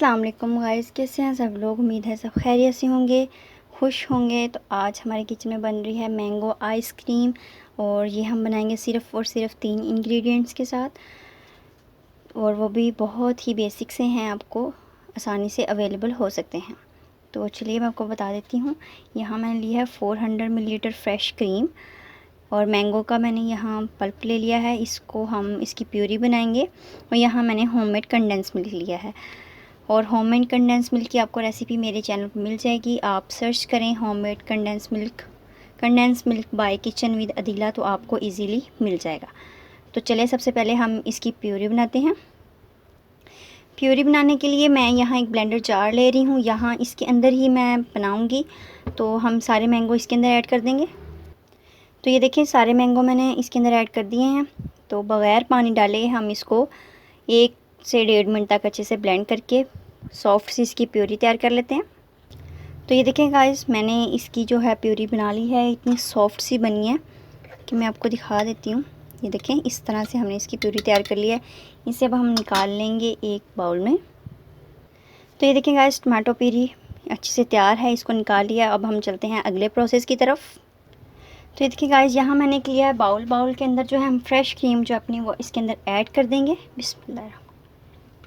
अस्सलाम वालेकुम गाइस, कैसे हैं सब लोग। उम्मीद है सब खैरियत से होंगे, खुश होंगे। तो आज हमारे किचन में बन रही है मैंगो आइसक्रीम और ये हम बनाएंगे सिर्फ़ और सिर्फ 3 इंग्रेडिएंट्स के साथ, और वो भी बहुत ही बेसिक से हैं, आपको आसानी से अवेलेबल हो सकते हैं। तो चलिए मैं आपको बता देती हूँ। यहाँ मैंने लिया है 400 मिलीलीटर फ्रेश क्रीम और मैंगो का मैंने यहाँ पल्प ले लिया है। इसको हम इसकी प्यूरी बनाएंगे। और यहाँ मैंने होममेड कंडेंस मिल्क लिया है, और होममेड कंडेंस मिल्क की आपको रेसिपी मेरे चैनल पर मिल जाएगी। आप सर्च करें homemade condense milk bye kitchen with Adeela, तो आपको इजीली मिल जाएगा। तो चलिए सबसे पहले हम इसकी प्यूरी बनाते हैं। प्यूरी बनाने के लिए मैं यहाँ एक ब्लेंडर जार ले रही हूँ। यहाँ इसके अंदर ही मैं बनाऊँगी, तो हम सारे मैंगो इसके अंदर ऐड कर देंगे। तो ये देखिए सारे मैंगो मैंने इसके अंदर ऐड कर दिए हैं। तो बग़ैर पानी डाले हम इसको 1 से 1.5 मिनट तक अच्छे से ब्लेंड करके सॉफ्ट सी इसकी प्यूरी तैयार कर लेते हैं। तो ये देखें गाइस, मैंने इसकी जो है प्यूरी बना ली है। इतनी सॉफ्ट सी बनी है कि मैं आपको दिखा देती हूँ। ये देखें इस तरह से हमने इसकी प्यूरी तैयार कर ली है। इसे अब हम निकाल लेंगे एक बाउल में। तो ये देखें गाइस, टमाटो प्यूरी अच्छे से तैयार है, इसको निकाल लिया। अब हम चलते हैं अगले प्रोसेस की तरफ। तो ये देखिए गाइस, यहाँ मैंने लिया है बाउल के अंदर जो है हम फ्रेश क्रीम जो अपनी वो इसके अंदर ऐड कर देंगे। बिस्मिल्लाह।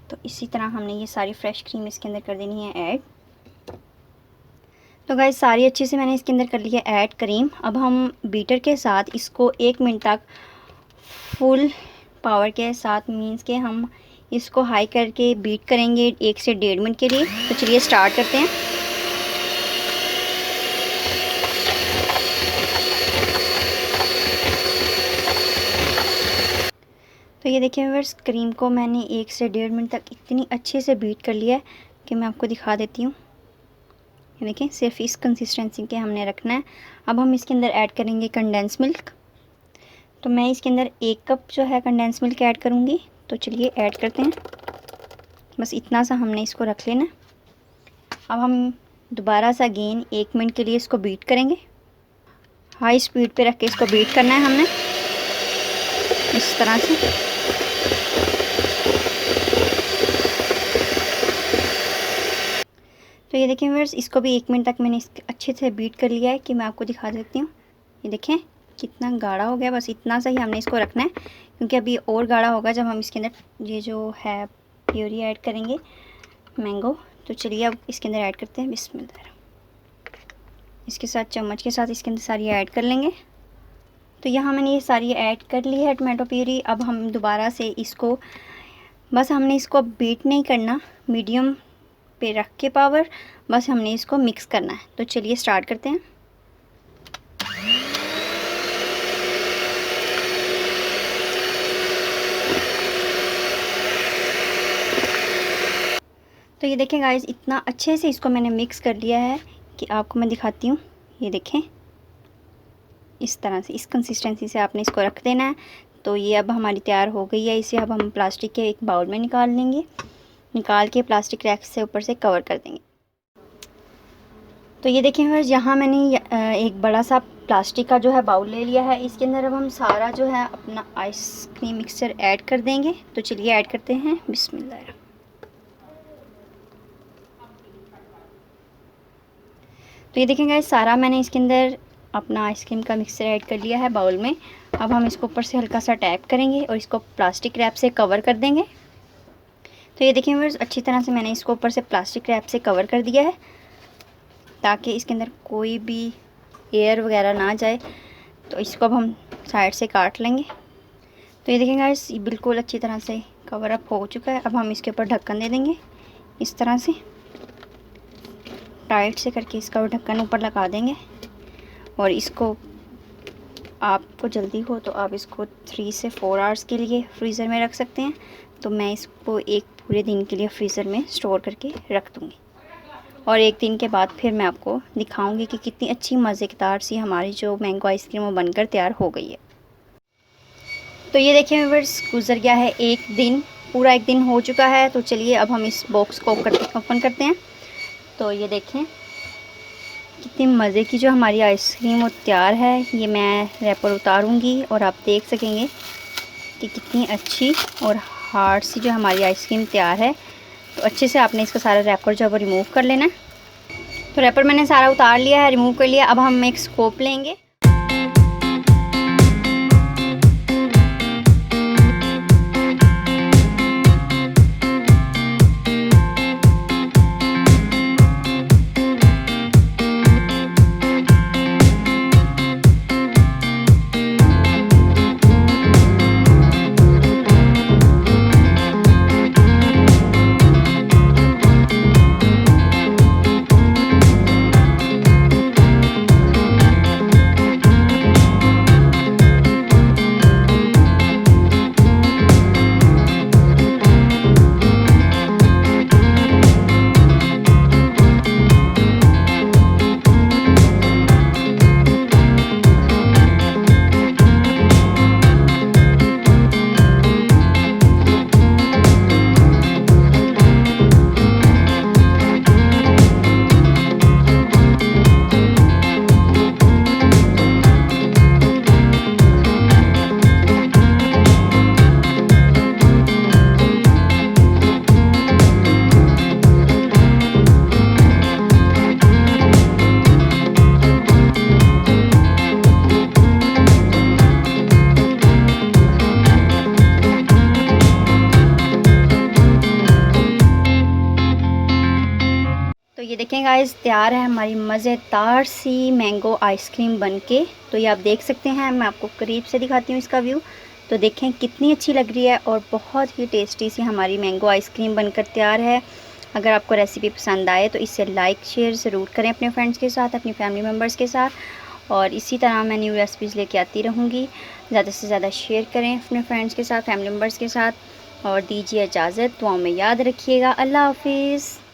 तो इसी तरह हमने ये सारी फ्रेश क्रीम इसके अंदर कर देनी है ऐड। तो गाइस सारी अच्छे से मैंने इसके अंदर कर लिया ऐड क्रीम। अब हम बीटर के साथ इसको 1 मिनट तक फुल पावर के साथ मीन्स के हम इसको हाई करके बीट करेंगे 1 से 1.5 मिनट के लिए। तो चलिए स्टार्ट करते हैं। तो ये देखिए व्यूअर्स, क्रीम को मैंने 1 से 1.5 मिनट तक इतनी अच्छे से बीट कर लिया है कि मैं आपको दिखा देती हूँ। ये देखिए सिर्फ इस कंसिस्टेंसी के हमने रखना है। अब हम इसके अंदर ऐड करेंगे कंडेंस मिल्क। तो मैं इसके अंदर 1 कप जो है कंडेंस मिल्क ऐड करूँगी। तो चलिए ऐड करते हैं। बस इतना सा हमने इसको रख लेना। अब हम दोबारा सा अगेन 1 मिनट के लिए इसको बीट करेंगे। हाई स्पीड पे रख के इसको बीट करना है हमने इस तरह से। तो ये देखें व्यूअर्स, इसको भी 1 मिनट तक मैंने अच्छे से बीट कर लिया है कि मैं आपको दिखा देती हूँ। ये देखें कितना गाढ़ा हो गया। बस इतना सा ही हमने इसको रखना है, क्योंकि अभी और गाढ़ा होगा जब हम इसके अंदर ये जो है प्यूरी ऐड करेंगे मैंगो। तो चलिए अब इसके अंदर ऐड करते हैं। बिस्मिल्लाह। इसके साथ चम्मच के साथ इसके अंदर सारी ऐड कर लेंगे। तो यहाँ मैंने ये सारी ऐड कर ली है टमाटो प्यूरी। अब हम दोबारा से इसको, बस हमने इसको बीट नहीं करना, मीडियम पे रख के पावर, बस हमने इसको मिक्स करना है। तो चलिए स्टार्ट करते हैं। तो ये देखें गाइस, इतना अच्छे से इसको मैंने मिक्स कर लिया है कि आपको मैं दिखाती हूँ। ये देखें इस तरह से, इस कंसिस्टेंसी से आपने इसको रख देना है। तो ये अब हमारी तैयार हो गई है। इसे अब हम प्लास्टिक के एक बाउल में निकाल लेंगे। निकाल के प्लास्टिक रैक से ऊपर से कवर कर देंगे। तो ये देखें व्यूअर्स, यहाँ मैंने एक बड़ा सा प्लास्टिक का जो है बाउल ले लिया है। इसके अंदर अब हम सारा जो है अपना आइसक्रीम मिक्सचर ऐड कर देंगे। तो चलिए ऐड करते हैं। बिस्मिल्लाह। तो ये देखें गाइस, सारा मैंने इसके अंदर अपना आइसक्रीम का मिक्सचर ऐड कर लिया है बाउल में। अब हम इसको ऊपर से हल्का सा टैप करेंगे और इसको प्लास्टिक रैप से कवर कर देंगे। तो ये देखें व्यूअर्स, अच्छी तरह से मैंने इसको ऊपर से प्लास्टिक रैप से कवर कर दिया है, ताकि इसके अंदर कोई भी एयर वगैरह ना जाए। तो इसको अब हम साइड से काट लेंगे। तो ये देखें गाइस, ये बिल्कुल अच्छी तरह से कवर अप हो चुका है। अब हम इसके ऊपर ढक्कन दे देंगे इस तरह से, टाइट से करके इसका ढक्कन ऊपर लगा देंगे। और इसको, आपको जल्दी हो तो आप इसको 3 से 4 आवर्स के लिए फ्रीज़र में रख सकते हैं। तो मैं इसको एक पूरे दिन के लिए फ्रीज़र में स्टोर करके रख दूँगी, और 1 दिन के बाद फिर मैं आपको दिखाऊंगी कि कितनी अच्छी मज़ेदार सी हमारी जो मैंगो आइसक्रीम वो बनकर तैयार हो गई है। तो ये देखिए व्यूअर्स, गुजर गया है 1 दिन, पूरा 1 दिन हो चुका है। तो चलिए अब हम इस बॉक्स को ओपन करते हैं। तो ये देखें कितनी मज़े की जो हमारी आइसक्रीम वो तैयार है। ये मैं रैपर उतारूंगी और आप देख सकेंगे कि कितनी अच्छी और हार्ड सी जो हमारी आइसक्रीम तैयार है। तो अच्छे से आपने इसका सारा रैपर जो है वो रिमूव कर लेना है। तो रैपर मैंने सारा उतार लिया है, रिमूव कर लिया। अब हम एक स्कोप लेंगे। तो ये देखें गाइस, तैयार है हमारी मज़ेदार सी मैंगो आइसक्रीम बनके। तो ये आप देख सकते हैं, मैं आपको करीब से दिखाती हूँ इसका व्यू। तो देखें कितनी अच्छी लग रही है और बहुत ही टेस्टी सी हमारी मैंगो आइसक्रीम बनकर तैयार है। अगर आपको रेसिपी पसंद आए तो इसे लाइक शेयर ज़रूर करें अपने फ्रेंड्स के साथ, अपनी फैमिली मेम्बर्स के साथ। और इसी तरह मैं न्यू रेसिपीज़ लेके आती रहूँगी। ज़्यादा से ज़्यादा शेयर करें अपने फ्रेंड्स के साथ, फैमिली मेम्बर्स के साथ। और दीजिए इजाज़त, दुआओं में याद रखिएगा। अल्लाह हाफिज़।